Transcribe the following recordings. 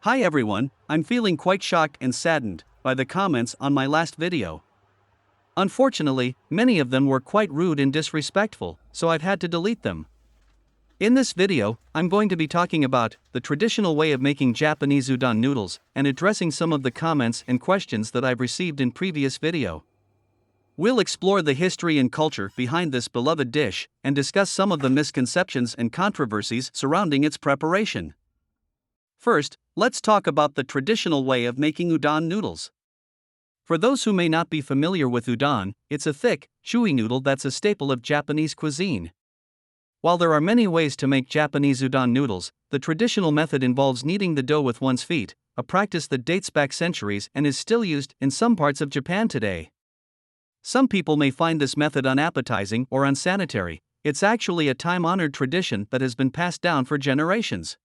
Hi everyone, I'm feeling quite shocked and saddened by the comments on my last video. Unfortunately, many of them were quite rude and disrespectful, so I've had to delete them. In this video, I'm going to be talking about the traditional way of making Japanese udon noodles and addressing some of the comments and questions that I've received in previous video. We'll explore the history and culture behind this beloved dish and discuss some of the misconceptions and controversies surrounding its preparation. First, let's talk about the traditional way of making udon noodles. For those who may not be familiar with udon, it's a thick, chewy noodle that's a staple of Japanese cuisine. While there are many ways to make Japanese udon noodles, the traditional method involves kneading the dough with one's feet, a practice that dates back centuries and is still used in some parts of Japan today. Some people may find this method unappetizing or unsanitary. It's actually a time-honored tradition that has been passed down for generations.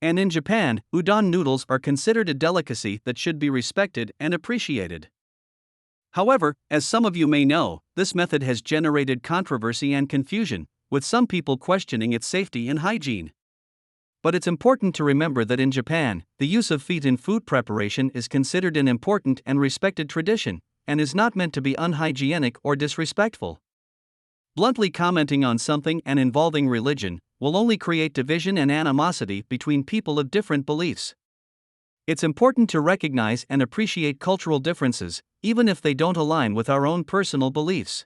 And in Japan, udon noodles are considered a delicacy that should be respected and appreciated. However, as some of you may know, this method has generated controversy and confusion, with some people questioning its safety and hygiene. But it's important to remember that in Japan, the use of feet in food preparation is considered an important and respected tradition, and is not meant to be unhygienic or disrespectful. Bluntly commenting on something and involving religion will only create division and animosity between people of different beliefs. It's important to recognize and appreciate cultural differences, even if they don't align with our own personal beliefs.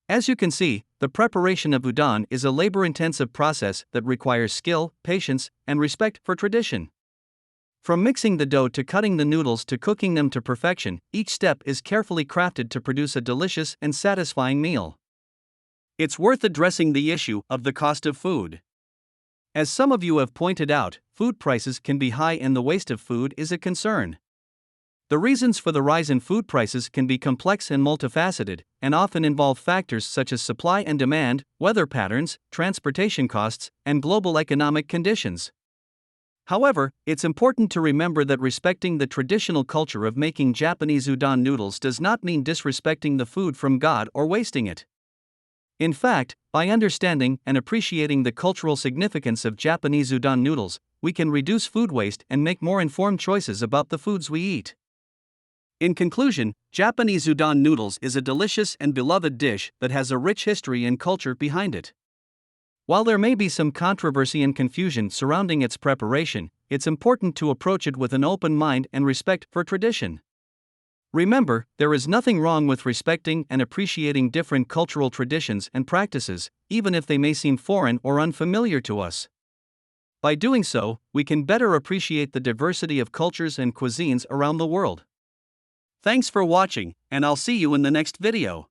As you can see, the preparation of udon is a labor-intensive process that requires skill, patience, and respect for tradition. From mixing the dough to cutting the noodles to cooking them to perfection, each step is carefully crafted to produce a delicious and satisfying meal. It's worth addressing the issue of the cost of food. As some of you have pointed out, food prices can be high and the waste of food is a concern. The reasons for the rise in food prices can be complex and multifaceted, and often involve factors such as supply and demand, weather patterns, transportation costs, and global economic conditions. However, it's important to remember that respecting the traditional culture of making Japanese udon noodles does not mean disrespecting the food from God or wasting it. In fact, by understanding and appreciating the cultural significance of Japanese udon noodles, we can reduce food waste and make more informed choices about the foods we eat. In conclusion, Japanese udon noodles is a delicious and beloved dish that has a rich history and culture behind it. While there may be some controversy and confusion surrounding its preparation, it's important to approach it with an open mind and respect for tradition. Remember, there is nothing wrong with respecting and appreciating different cultural traditions and practices, even if they may seem foreign or unfamiliar to us. By doing so, we can better appreciate the diversity of cultures and cuisines around the world. Thanks for watching, and I'll see you in the next video.